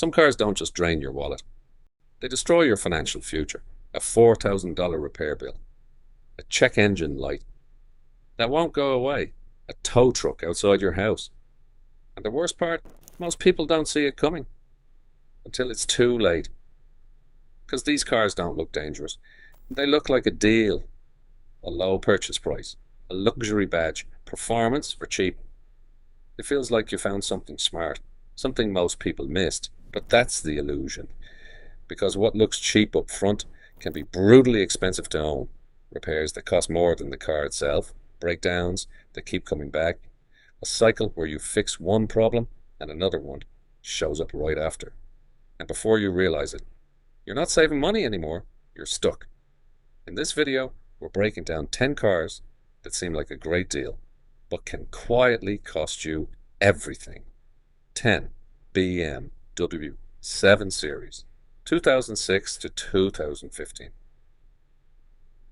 Some cars don't just drain your wallet. They destroy your financial future. A $4,000 repair bill, a check engine light that won't go away, a tow truck outside your house. And the worst part, most people don't see it coming until it's too late. Because these cars don't look dangerous. They look like a deal, a low purchase price, a luxury badge, performance for cheap. It feels like you found something smart, something most people missed. But that's the illusion. Because what looks cheap up front can be brutally expensive to own. Repairs that cost more than the car itself, breakdowns that keep coming back, a cycle where you fix one problem and another one shows up right after. And before you realize it, you're not saving money anymore, you're stuck. In this video, we're breaking down 10 cars that seem like a great deal, but can quietly cost you everything. 10 BMW 7 Series, 2006 to 2015.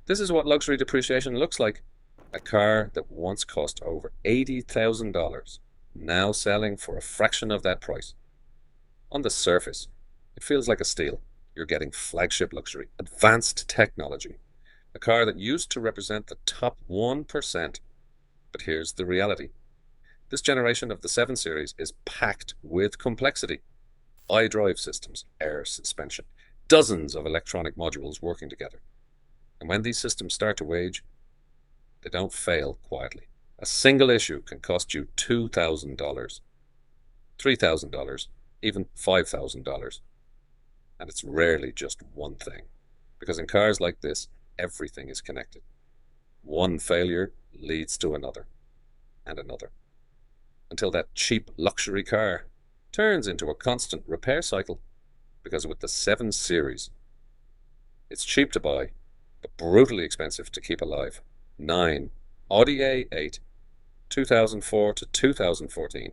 This is what luxury depreciation looks like. A car that once cost over $80,000, now selling for a fraction of that price. On the surface, it feels like a steal. You're getting flagship luxury, advanced technology. A car that used to represent the top 1%. But here's the reality. This generation of the 7 Series is packed with complexity. iDrive systems, air suspension, dozens of electronic modules working together. And when these systems start to age, they don't fail quietly. A single issue can cost you $2,000, $3,000, even $5,000. And it's rarely just one thing. Because in cars like this, everything is connected. One failure leads to another, and another. Until that cheap luxury car turns into a constant repair cycle. Because with the 7 Series, it's cheap to buy, but brutally expensive to keep alive. 9 Audi A8, 2004 to 2014.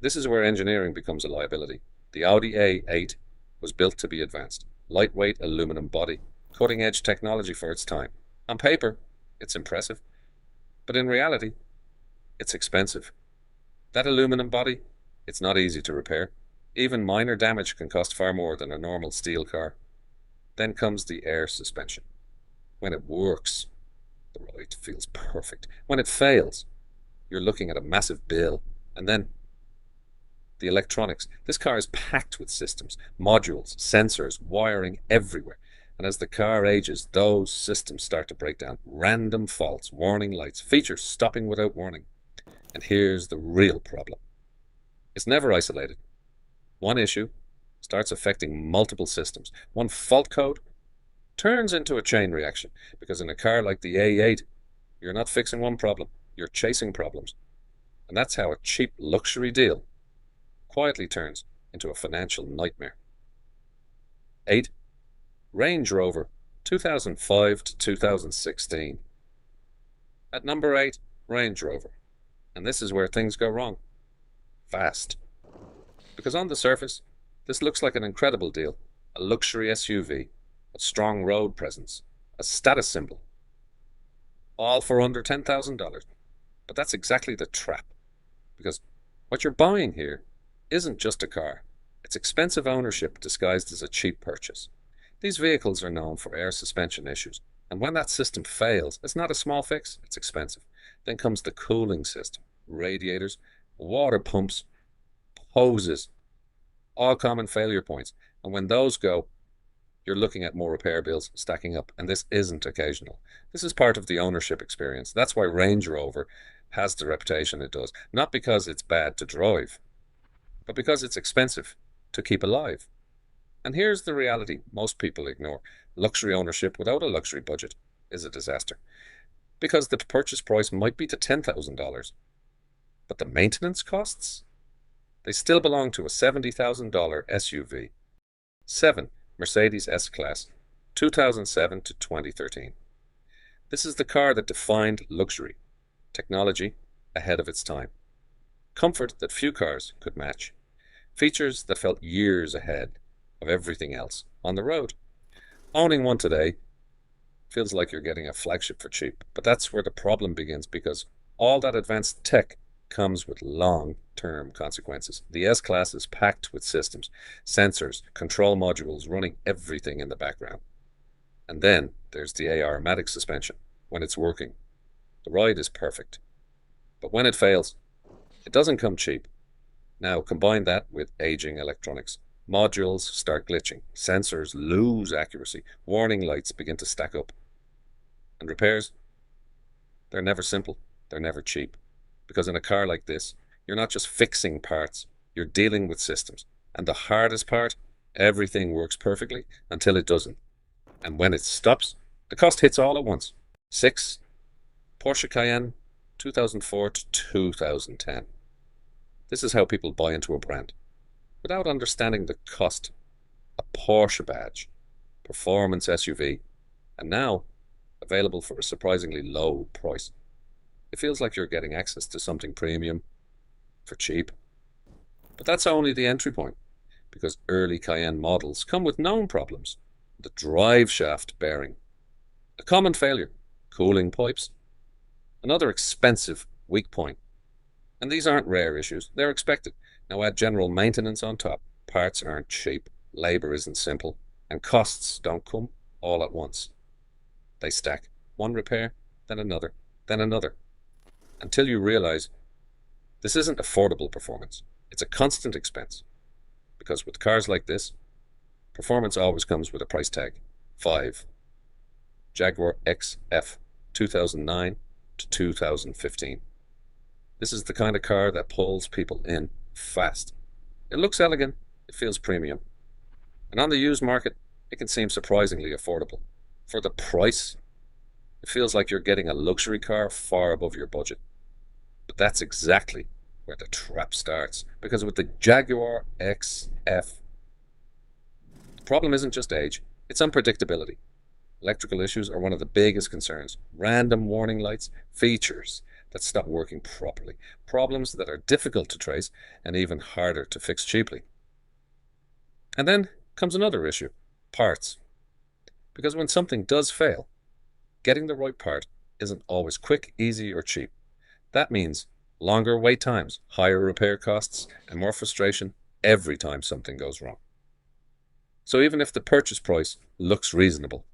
This is where engineering becomes a liability. The Audi A8 was built to be advanced. Lightweight aluminum body, cutting-edge technology for its time. On paper, it's impressive, but in reality, it's expensive. That aluminum body, it's not easy to repair. Even minor damage can cost far more than a normal steel car. Then comes the air suspension. When it works, the ride feels perfect. When it fails, you're looking at a massive bill. And then the electronics. This car is packed with systems, modules, sensors, wiring everywhere. And as the car ages, those systems start to break down. Random faults, warning lights, features stopping without warning. And here's the real problem. It's never isolated. One issue starts affecting multiple systems. One fault code turns into a chain reaction. Because in a car like the A8, you're not fixing one problem, you're chasing problems. And that's how a cheap luxury deal quietly turns into a financial nightmare. 8. Range Rover, 2005 to 2016. At number 8, Range Rover. And this is where things go wrong. Fast. Because on the surface, this looks like an incredible deal. A luxury SUV, a strong road presence, a status symbol. All for under $10,000. But that's exactly the trap. Because what you're buying here isn't just a car. It's expensive ownership disguised as a cheap purchase. These vehicles are known for air suspension issues. And when that system fails, it's not a small fix, it's expensive. Then comes the cooling system, radiators, water pumps, hoses, all common failure points. And when those go, you're looking at more repair bills stacking up. And this isn't occasional. This is part of the ownership experience. That's why Range Rover has the reputation it does. Not because it's bad to drive, but because it's expensive to keep alive. And here's the reality most people ignore. Luxury ownership without a luxury budget is a disaster. Because the purchase price might be to $10,000, but the maintenance costs? They still belong to a $70,000 SUV. 7 Mercedes S-Class, 2007 to 2013. This is the car that defined luxury. Technology ahead of its time. Comfort that few cars could match. Features that felt years ahead of everything else on the road. Owning one today feels like you're getting a flagship for cheap. But that's where the problem begins, because all that advanced tech comes with long long-term consequences. The S-Class is packed with systems, sensors, control modules running everything in the background. And then there's the AR-matic suspension. When it's working, the ride is perfect. But when it fails, it doesn't come cheap. Now combine that with aging electronics. Modules start glitching, sensors lose accuracy, warning lights begin to stack up. And repairs, they're never simple, they're never cheap. Because in a car like this, you're not just fixing parts, you're dealing with systems. And the hardest part, everything works perfectly until it doesn't. And when it stops, the cost hits all at once. 6. Porsche Cayenne, 2004 to 2010. This is how people buy into a brand. Without understanding the cost, a Porsche badge, performance SUV, and now available for a surprisingly low price. It feels like you're getting access to something premium for cheap. But that's only the entry point, because early Cayenne models come with known problems. The drive shaft bearing, a common failure, cooling pipes, another expensive weak point. And these aren't rare issues, they're expected. Now add general maintenance on top. Parts aren't cheap, labor isn't simple, and costs don't come all at once. They stack, one repair, then another, until you realize this isn't affordable performance. It's a constant expense. Because with cars like this, performance always comes with a price tag. 5. Jaguar XF, 2009 to 2015. This is the kind of car that pulls people in fast. It looks elegant, it feels premium. And on the used market, it can seem surprisingly affordable. For the price, it feels like you're getting a luxury car far above your budget. But that's exactly where the trap starts. Because with the Jaguar XF, the problem isn't just age, it's unpredictability. Electrical issues are one of the biggest concerns. Random warning lights, features that stop working properly, problems that are difficult to trace and even harder to fix cheaply. And then comes another issue, parts. Because when something does fail, getting the right part isn't always quick, easy, or cheap. That means longer wait times, higher repair costs, and more frustration every time something goes wrong. So even if the purchase price looks reasonable,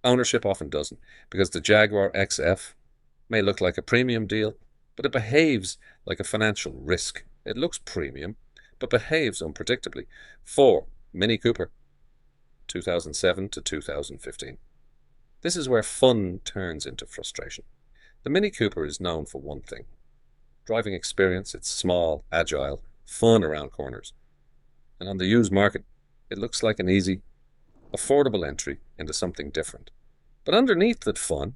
ownership often doesn't, because the Jaguar XF may look like a premium deal, but it behaves like a financial risk. It looks premium, but behaves unpredictably. 4. Mini Cooper, 2007 to 2015. This is where fun turns into frustration. The Mini Cooper is known for one thing. Driving experience, it's small, agile, fun around corners. And on the used market, it looks like an easy, affordable entry into something different. But underneath that fun,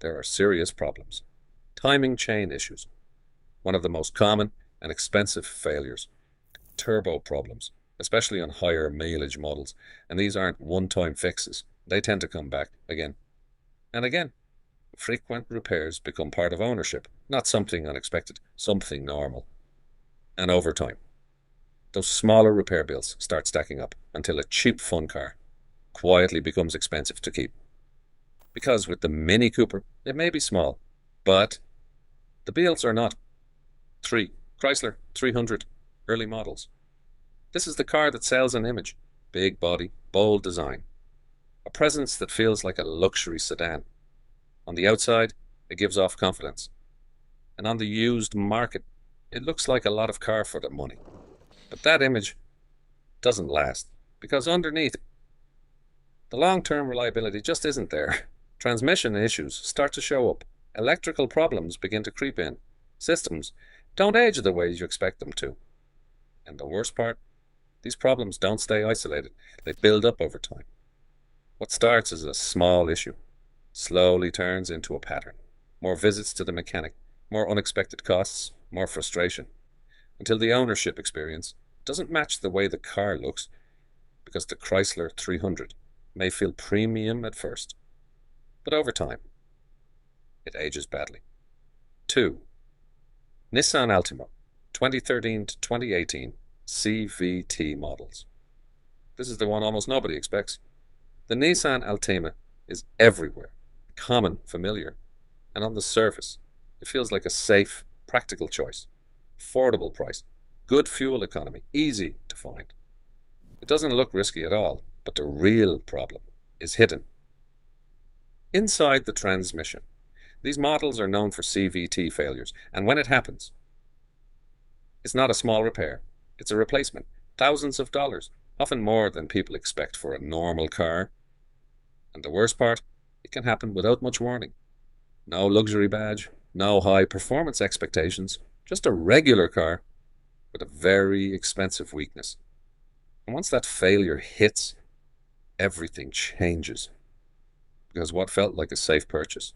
there are serious problems. Timing chain issues, one of the most common and expensive failures. Turbo problems, especially on higher mileage models, and these aren't one-time fixes. They tend to come back again and again. Frequent repairs become part of ownership, not something unexpected, something normal. And over time, those smaller repair bills start stacking up until a cheap fun car quietly becomes expensive to keep. Because with the Mini Cooper, it may be small, but the bills are not. 3. Chrysler 300 early models. This is the car that sells an image. Big body, bold design. A presence that feels like a luxury sedan. On the outside, it gives off confidence. And on the used market, it looks like a lot of car for the money. But that image doesn't last, because underneath, the long-term reliability just isn't there. Transmission issues start to show up. Electrical problems begin to creep in. Systems don't age the way you expect them to. And the worst part, these problems don't stay isolated. They build up over time. What starts as a small issue slowly turns into a pattern. More visits to the mechanic, more unexpected costs, more frustration, until the ownership experience doesn't match the way the car looks, because the Chrysler 300 may feel premium at first, but over time, it ages badly. 2. Nissan Altima, 2013 to 2018 CVT models. This is the one almost nobody expects. The Nissan Altima is everywhere, common, familiar, and on the surface, it feels like a safe, practical choice. affordable price, good fuel economy, easy to find. It doesn't look risky at all, but the real problem is hidden inside the transmission. These models are known for CVT failures, and when it happens, it's not a small repair, it's a replacement. Thousands of dollars, often more than people expect for a normal car. And the worst part, it can happen without much warning. No luxury badge, no high performance expectations, just a regular car with a very expensive weakness. And once that failure hits, everything changes. Because what felt like a safe purchase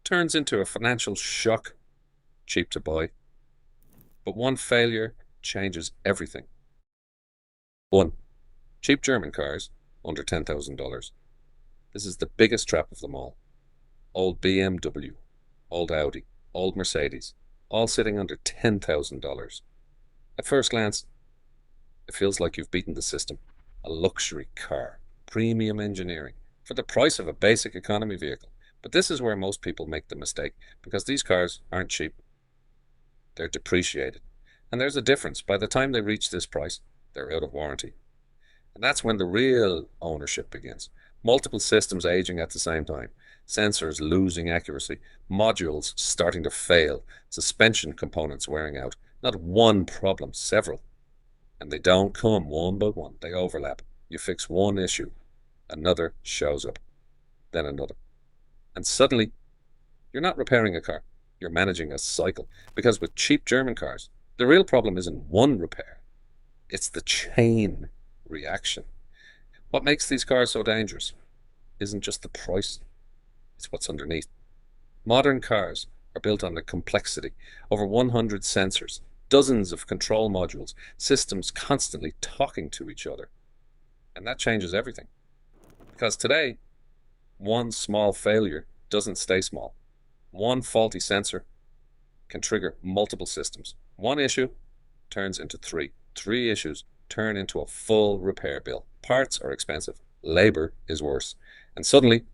turns into a financial shock, cheap to buy. But one failure changes everything. 1. Cheap German cars under $10,000. This is the biggest trap of them all. Old BMW, old Audi, old Mercedes, all sitting under $10,000. At first glance, it feels like you've beaten the system. A luxury car, premium engineering, for the price of a basic economy vehicle. But this is where most people make the mistake, because these cars aren't cheap. They're depreciated. And there's a difference. By the time they reach this price, they're out of warranty. And that's when the real ownership begins. Multiple systems aging at the same time, sensors losing accuracy, modules starting to fail, suspension components wearing out. Not one problem, several. And they don't come one by one. They overlap. You fix one issue, another shows up, then another. And suddenly, you're not repairing a car. You're managing a cycle. Because with cheap German cars, the real problem isn't one repair. It's the chain reaction. What makes these cars so dangerous isn't just the price. It's what's underneath. Modern cars are built on the complexity. Over 100 sensors, dozens of control modules, systems constantly talking to each other. And that changes everything. Because today, one small failure doesn't stay small. One faulty sensor can trigger multiple systems. One issue turns into three. Three issues turn into a full repair bill. Parts are expensive. Labor is worse. And suddenly,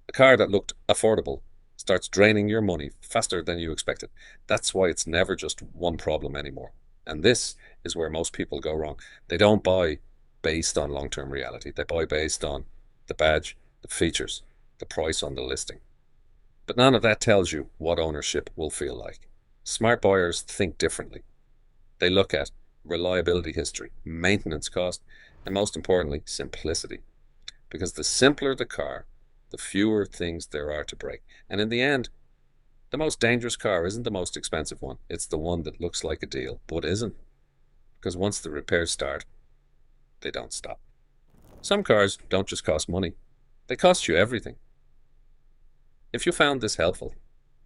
a car that looked affordable starts draining your money faster than you expected. That's why it's never just one problem anymore. And this is where most people go wrong. They don't buy based on long-term reality. They buy based on the badge, the features, the price on the listing. But none of that tells you what ownership will feel like. Smart buyers think differently. They look at reliability history, maintenance cost, and most importantly, simplicity. Because the simpler the car, the fewer things there are to break. And in the end, the most dangerous car isn't the most expensive one. It's the one that looks like a deal, but isn't. Because once the repairs start, they don't stop. Some cars don't just cost money. They cost you everything. If you found this helpful,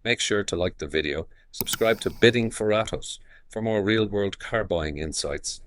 make sure to like the video, subscribe to Bidding for Autos for more real-world car buying insights.